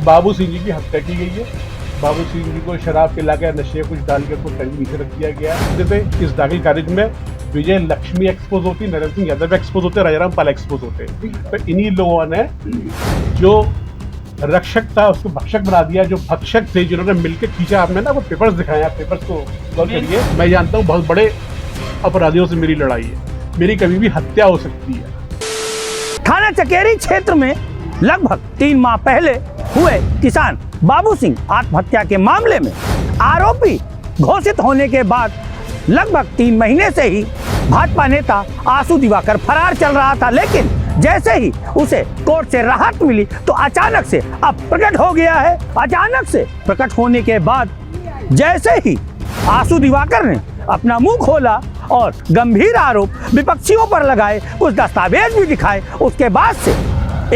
बाबू सिंह जी की हत्या की गई है। बाबू सिंह जी को शराब पिलाकर नशे कुछ डाल के उसको टंग नीचे रख दिया गया है। जैसे इस दाखिल कार्य में विजय लक्ष्मी एक्सपोज होती, नरेंद्र सिंह यादव एक्सपोज होते, राजाराम पाल एक्सपोज होते। तो इन्हीं लोगों ने जो रक्षक था उसको भक्षक बना दिया। जो भक्षक थे जिन्होंने मिलकर खींचा, आपने ना वो पेपर्स दिखाए, आप पेपर्स को गौर करिए। मैं जानता हूँ बहुत बड़े अपराधियों से मेरी लड़ाई है, मेरी कभी भी हत्या हो सकती है। थाना चकेरी क्षेत्र में लगभग 3 माह पहले हुए किसान बाबू सिंह आत्महत्या के मामले में आरोपी घोषित होने के बाद लगभग 3 महीने से ही भाजपा नेता आशु दिवाकर फरार चल रहा था। लेकिन जैसे ही उसे कोर्ट से राहत मिली तो अचानक से अब प्रकट हो गया है। अचानक से प्रकट होने के बाद जैसे ही आशु दिवाकर ने अपना मुंह खोला और गंभीर आरोप विपक्षियों पर लगाए, कुछ दस्तावेज भी दिखाए, उसके बाद से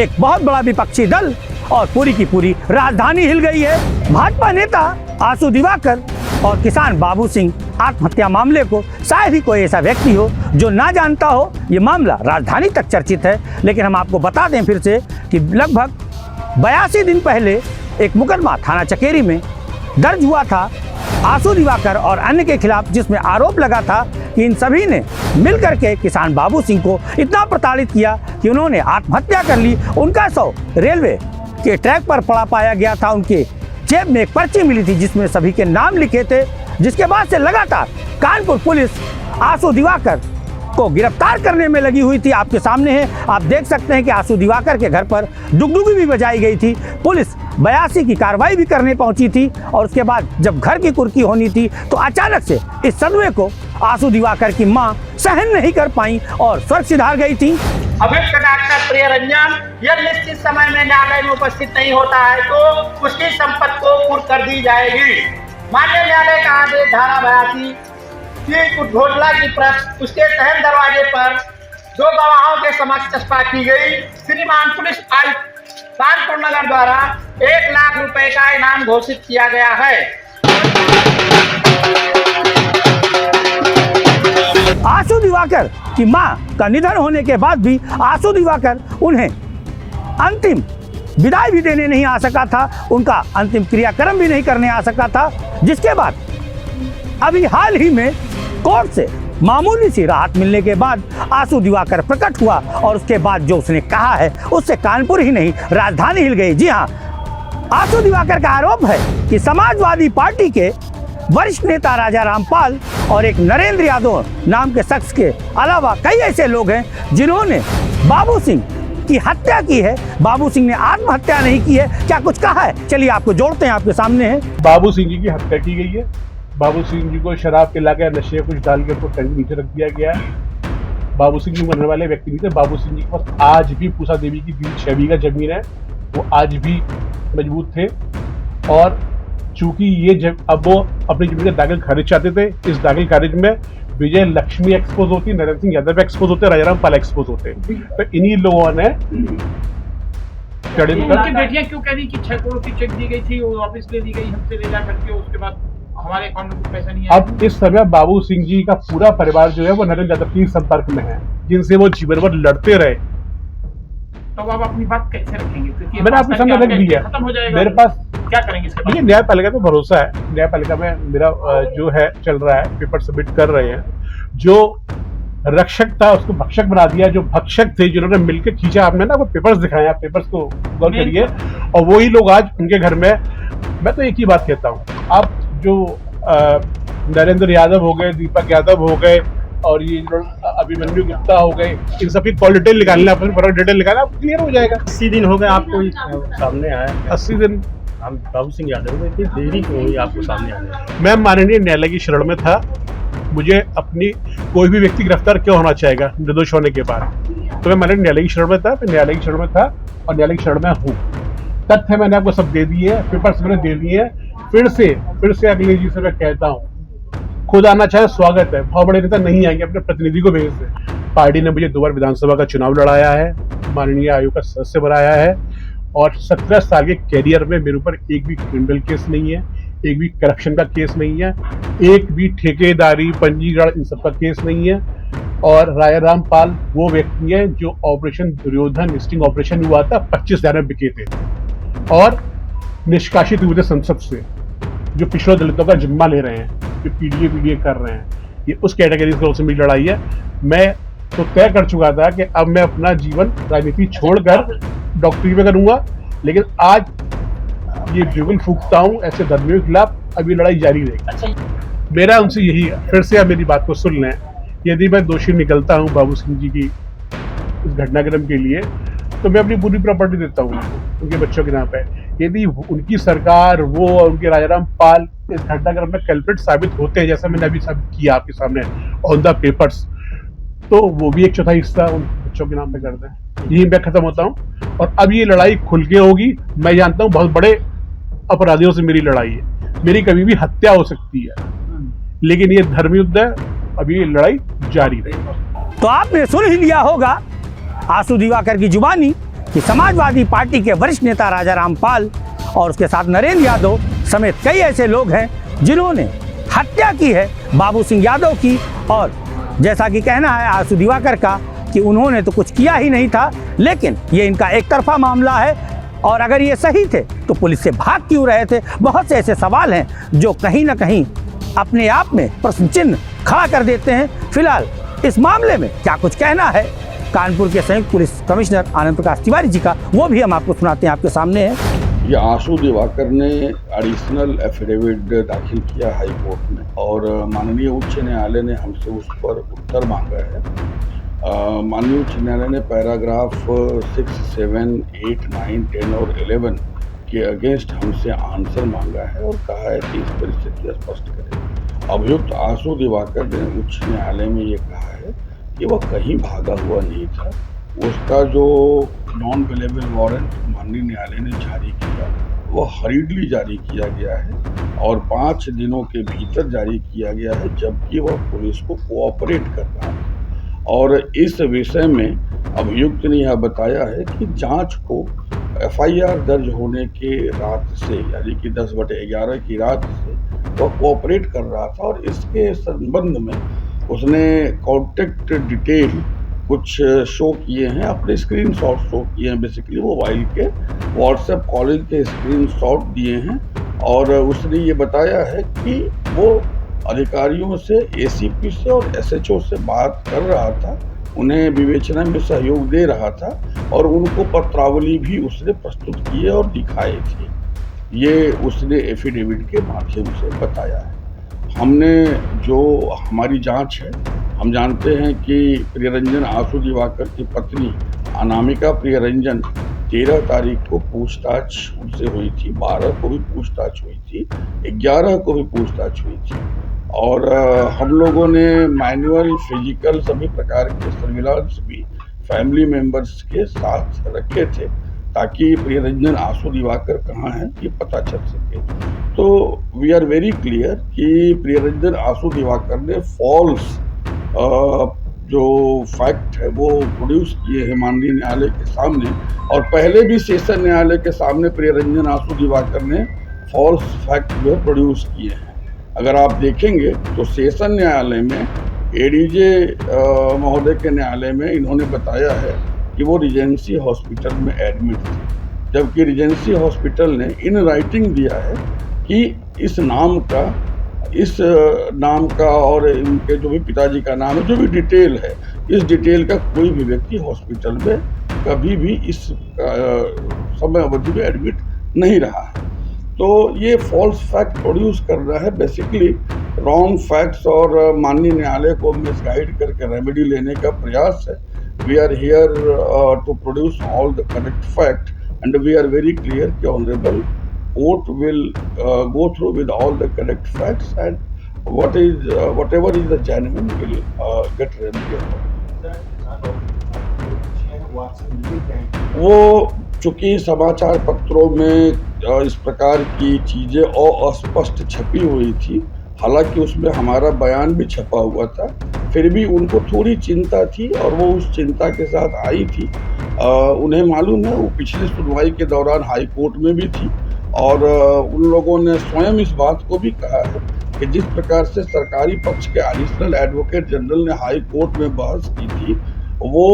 एक बहुत बड़ा विपक्षी दल और पूरी की पूरी राजधानी हिल गई है। भाजपा नेता आशु दिवाकर और किसान बाबू सिंह आत्महत्या मामले को शायद ही कोई ऐसा व्यक्ति हो जो ना जानता हो। ये मामला राजधानी तक चर्चित है। लेकिन हम आपको बता दें फिर से कि लगभग 82 दिन पहले एक मुकदमा थाना चकेरी में दर्ज हुआ था आशु दिवाकर और अन्य के खिलाफ, जिसमें आरोप लगा था कि इन सभी ने मिलकर के किसान बाबू सिंह को इतना प्रताड़ित किया कि उन्होंने आत्महत्या कर ली। उनका शव रेलवे के ट्रैक पर पड़ा पाया गया था। उनके जेब में एक पर्ची मिली थी जिसमें सभी के नाम लिखे थे, जिसके बाद से लगातार कानपुर पुलिस आशु दिवाकर को गिरफ्तार करने में लगी हुई थी। आपके सामने है, आप देख सकते हैं कि आशु दिवाकर के घर पर डुगडुगी भी बजाई गई थी। पुलिस 82 की कार्रवाई भी करने पहुंची थी और उसके बाद जब घर की कुर्की होनी थी तो अचानक से इस सदमे को आशु दिवाकर की मां सहन नहीं कर पाई और स्वर्ग सिधार गई थी। अभियुक्त डॉक्टर प्रियरंजन यदि निश्चित समय में न्यायालय में उपस्थित नहीं होता है तो उसकी संपत्ति को कुर्क कर दी जाएगी। माननीय न्यायालय का आदेश धारा 82 की घोषणा की प्रत उसके सहन दरवाजे पर 2 गवाहों के समक्ष चस्पा की गई। श्रीमान पुलिस आयुक्त कानपुर नगर द्वारा 1 लाख रुपए का इनाम घोषित किया गया है। आशु दिवाकर की मां का निधन होने के बाद भी आशु दिवाकर उन्हें अंतिम विदाई भी देने नहीं आ सका था, उनका अंतिम क्रियाक्रम भी नहीं करने आ सका था। जिसके बाद अभी हाल ही में कोर्ट से मामूली सी राहत मिलने के बाद आशु दिवाकर प्रकट हुआ और उसके बाद जो उसने कहा है उससे कानपुर ही नहीं राजधानी हिल गई। जी हाँ, आशु दिवाकर का आरोप है कि समाजवादी पार्टी के वरिष्ठ नेता राजाराम पाल और एक नरेंद्र यादव नाम के शख्स के अलावा कई ऐसे लोग हैं जिन्होंने बाबू सिंह की हत्या की है। बाबू सिंह ने आत्महत्या नहीं की है। क्या कुछ कहा है, चलिए आपको जोड़ते हैं, आपके सामने है। बाबू सिंह जी की हत्या की गई है। बाबू सिंह जी को शराब पिलाकर नशे कुछ डाल के उसको टंग नीचे रख दिया गया है। बाबू सिंह जी मरने वाले व्यक्ति नहीं थे। बाबू सिंह जी के पास आज भी पूसा देवी की 6 बीघा जमीन है, वो आज भी मजबूत थे। और चूंकि ये अब वो अपनी जमीन का दाखिल खारिज चाहते थे, इस दाखिल खारिज में विजय लक्ष्मी एक्सपोज होती, नरेंद्र सिंह यादव एक्सपोज होते, राजाराम पाल एक्सपोज होते। तो इन्हीं लोगों ने बेटियां क्यों कह रही कि 6 करोड़ की चेक दी गई थी, वो वापस ले ली गई हमसे ले जा करके, उसके बाद हमारे अकाउंट में पैसा नहीं आया। अब इस समय बाबू सिंह जी का पूरा परिवार जो है वो नरेंद्र यादव के संपर्क में है, जिनसे वो जीवन भर लड़ते रहे। तो आप अपनी बात कैसे रखेंगे? मैंने आपके सामने रख दिया, खत्म हो जाएगा। मेरे पास क्या करेंगे इसके बाद? न्यायपालिका पे भरोसा है। न्यायपालिका में मेरा जो है चल रहा है, पेपर सबमिट कर रहे हैं। जो रक्षक था उसको भक्षक बना दिया। जो भक्षक थे जिन्होंने मिलकर खींचा, आपने ना वो पेपर्स दिखाए, आप पेपर्स को गौर करिए। और वही लोग आज उनके घर में। मैं तो एक ही बात कहता हूँ, आप जो नरेंद्र यादव हो गए, दीपक यादव हो गए और ये अभिमन्यु गुप्ता हो गए, इन सबकी कॉल डिटेल निकालना, अपनी डिटेल निकालना, क्लियर हो जाएगा। 80 दिन हो गए आपको सामने आया। 80 दिन हम बाबू सिंह यादव में इतनी देरी क्यों हुई आपको सामने आने में? मैं माननीय न्यायालय की शरण में था। मुझे अपनी कोई भी व्यक्ति गिरफ्तार क्यों होना चाहेगा निर्दोष होने के बाद? तो मैं माननीय न्यायालय की शरण में था, मैं न्यायालय की शरण में था और न्यायालय की शरण में हूँ। तथ्य मैंने आपको सब दे दिए, पेपर्स मैंने दे दिए। फिर से अगले जी से मैं कहता हूँ, खुद आना चाहे स्वागत है, बहुत बड़े नेता नहीं आएंगे, अपने प्रतिनिधि को भेज दें। पार्टी ने मुझे 2 बार विधानसभा का चुनाव लड़ाया है, माननीय आयोग का सदस्य बनाया है और 17 साल के कैरियर में मेरे ऊपर एक भी क्रिमिनल केस नहीं है, एक भी करप्शन का केस नहीं है, एक भी ठेकेदारी, पंजीकरण, इन सब का केस नहीं है। और राजाराम पाल वो व्यक्ति है जो ऑपरेशन दुर्योधन स्टिंग ऑपरेशन हुआ था, 25,000 में बिके थे। और निष्कासित हुए थे संसद से, जो पिछड़े दलितों का जिम्मा ले रहे हैं, जो पीडीए कर रहे हैं, ये उस कैटेगरी से मेरी लड़ाई है। मैं तो तय कर चुका था कि अब मैं अपना जीवन राजनीति छोड़कर डॉक्टरी में करूंगा, लेकिन आज ये बिगुल फूंकता हूँ ऐसे धर्मियों के खिलाफ, अब ये लड़ाई जारी रहेगी। मेरा उनसे यही है, फिर से आप मेरी बात को सुन लें, यदि मैं दोषी निकलता हूँ बाबू सिंह जी की इस घटनाक्रम के लिए, तो मैं अपनी पूरी प्रॉपर्टी देता हूँ उनके बच्चों के नाम पे। यदि उनकी सरकार, वो और उनके राजाराम पाल इस घटनाक्रम में कल्प्रिट साबित होते हैं, जैसा मैंने अभी साबित किया आपके सामने ऑन द पेपर्स, तो वो भी एक चौथाई हिस्सा उन बच्चों के नाम पे कर दें। यही मैं खत्म होता हूँ। और अब ये लड़ाई खुल के होगी। मैं जानता हूँ बहुत बड़े अपराधियों से मेरी लड़ाई है, मेरी कभी भी हत्या हो सकती है, लेकिन ये धर्म युद्ध है, अभी ये लड़ाई जारी रहेगी। तो आपने सुन ही लिया होगा आंसू दिवाकर की जुबानी कि समाजवादी पार्टी के वरिष्ठ नेता राजाराम पाल और उसके साथ नरेंद्र यादव समेत कई ऐसे लोग हैं जिन्होंने हत्या की है बाबू सिंह यादव की। और जैसा कि कहना है आंसू दिवाकर का कि उन्होंने तो कुछ किया ही नहीं था, लेकिन ये इनका एक तरफा मामला है। और अगर ये सही थे तो पुलिस से भाग क्यों रहे थे? बहुत से ऐसे सवाल हैं जो कहीं ना कहीं अपने आप में प्रश्न चिन्ह खड़ा कर देते हैं। फिलहाल इस मामले में क्या कुछ कहना है कानपुर के संयुक्त पुलिस कमिश्नर आनंद प्रकाश तिवारी जी का, वो भी हम आपको सुनाते हैं, आपके सामने है। ये आंसू दिवाकर ने एडिशनल एफिडेविट दाखिल किया हाई कोर्ट में, और माननीय उच्च न्यायालय ने हमसे उस पर उत्तर मांगा है। माननीय उच्च न्यायालय ने पैराग्राफ 6, 7, 8, 9, 10 और 11 के अगेंस्ट हमसे आंसर मांगा है और कहा है कि इस परिस्थिति स्पष्ट करें। अभियुक्त आंसू दिवाकर ने उच्च न्यायालय में ये कहा है कि वह कहीं भागा हुआ नहीं था। उसका जो नॉन अवेलेबल वारंट माननीय न्यायालय ने जारी किया, वह हरीडली जारी किया गया है और 5 दिनों के भीतर जारी किया गया है, जबकि वह पुलिस को कोऑपरेट कर रहा है। और इस विषय में अभियुक्त ने यह बताया है कि जांच को एफआईआर दर्ज होने के रात से, यानी कि 10/11 की रात से वह कोऑपरेट कर रहा था। और इसके संबंध में उसने कॉन्टेक्ट डिटेल कुछ शो किए हैं, अपने स्क्रीनशॉट शो किए हैं। बेसिकली वो मोबाइल के व्हाट्सएप कॉलिंग के स्क्रीनशॉट दिए हैं और उसने ये बताया है कि वो अधिकारियों से, एसीपी से और एसएचओ से बात कर रहा था, उन्हें विवेचना में सहयोग दे रहा था और उनको पत्रावली भी उसने प्रस्तुत किए और दिखाए थे। ये उसने एफिडेविट के माध्यम से बताया है। हमने जो हमारी जांच है, हम जानते हैं कि प्रियरंजन आंसू दिवाकर की पत्नी अनामिका प्रियरंजन 13 तारीख को पूछताछ उनसे हुई थी, 12 को भी पूछताछ हुई थी, 11 को भी पूछताछ हुई थी। और हम लोगों ने मैनुअल, फिजिकल सभी प्रकार के सर्विलांस भी फैमिली मेंबर्स के साथ रखे थे ताकि प्रियरंजन आंसू दिवाकर कहाँ हैं ये पता चल सके। तो वी आर वेरी क्लियर कि प्रियरंजन आंसू दिवाकर ने फॉल्स जो फैक्ट है वो प्रोड्यूस किए हैं माननीय न्यायालय के सामने, और पहले भी सेशन न्यायालय के सामने प्रियरंजन आंसू दिवाकर ने फॉल्स फैक्ट जो है प्रोड्यूस किए हैं। अगर आप देखेंगे तो सेशन न्यायालय में एडीजे महोदय के न्यायालय में इन्होंने बताया है कि वो रिजेंसी हॉस्पिटल में एडमिट थे, जबकि रिजेंसी हॉस्पिटल ने इन राइटिंग दिया है कि इस नाम का और इनके जो भी पिताजी का नाम है, जो भी डिटेल है, इस डिटेल का कोई भी व्यक्ति हॉस्पिटल में कभी भी इस समय अवधि में एडमिट नहीं रहा है। तो ये फॉल्स फैक्ट प्रोड्यूस कर रहा है, बेसिकली रॉन्ग फैक्ट्स, और माननीय न्यायालय को मिसगाइड करके रेमेडी लेने का प्रयास है। We are here to produce all the correct fact and we are very clear कि honourable court will go through with all the correct facts and whatever is the genuine will get remedied. वो चूंकि समाचार पत्रों में इस प्रकार की चीजें अस्पष्ट छपी हुई थी, हालांकि उसमें हमारा बयान भी छपा हुआ था, फिर भी उनको थोड़ी चिंता थी और वो उस चिंता के साथ आई थी। उन्हें मालूम है वो पिछली सुनवाई के दौरान हाई कोर्ट में भी थी और उन लोगों ने स्वयं इस बात को भी कहा है कि जिस प्रकार से सरकारी पक्ष के एडिशनल एडवोकेट जनरल ने हाई कोर्ट में बहस की थी, वो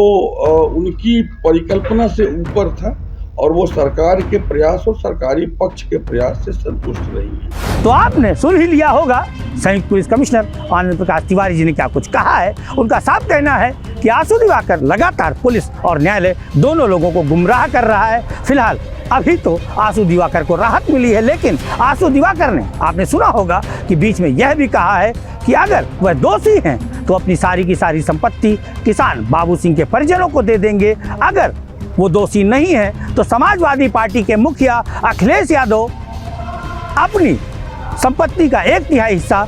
उनकी परिकल्पना से ऊपर था और वो सरकार के प्रयास और सरकारी पक्ष के प्रयास से संतुष्ट रही है। तो आपने सुन ही लिया होगा संयुक्त पुलिस कमिश्नर आनंद प्रकाश तिवारी जी ने क्या कुछ कहा है। उनका साफ कहना है कि आंसू दिवाकर लगातार पुलिस और न्यायालय दोनों लोगों को गुमराह कर रहा है। फिलहाल अभी तो आंसू दिवाकर को राहत मिली है, लेकिन आंसू दिवाकर ने, आपने सुना होगा कि बीच में यह भी कहा है कि अगर वह दोषी हैं तो अपनी सारी की सारी संपत्ति किसान बाबू सिंह के परिजनों को दे देंगे। अगर वो दोषी नहीं है तो समाजवादी पार्टी के मुखिया अखिलेश यादव अपनी संपत्ति का 1/3 हिस्सा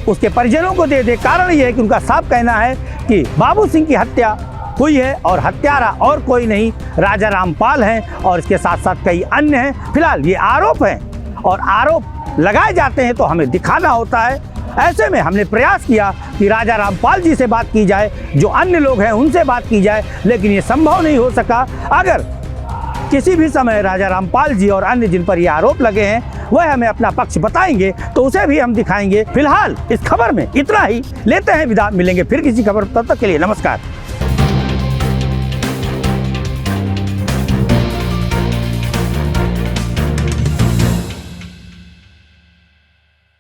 उसके परिजनों को दे दे। कारण यह है कि उनका साफ कहना है कि बाबू सिंह की हत्या हुई है और हत्यारा और कोई नहीं राजा रामपाल हैं और इसके साथ साथ कई अन्य हैं। फिलहाल ये आरोप हैं और आरोप लगाए जाते हैं तो हमें दिखाना होता है। ऐसे में हमने प्रयास किया कि राजा रामपाल जी से बात की जाए, जो अन्य लोग हैं उनसे बात की जाए, लेकिन ये संभव नहीं हो सका। अगर किसी भी समय राजा रामपाल जी और अन्य जिन पर ये आरोप लगे हैं वह हमें अपना पक्ष बताएंगे तो उसे भी हम दिखाएंगे। फिलहाल इस खबर में इतना ही, लेते हैं विदा, मिलेंगे फिर किसी खबर, तब तक के लिए नमस्कार।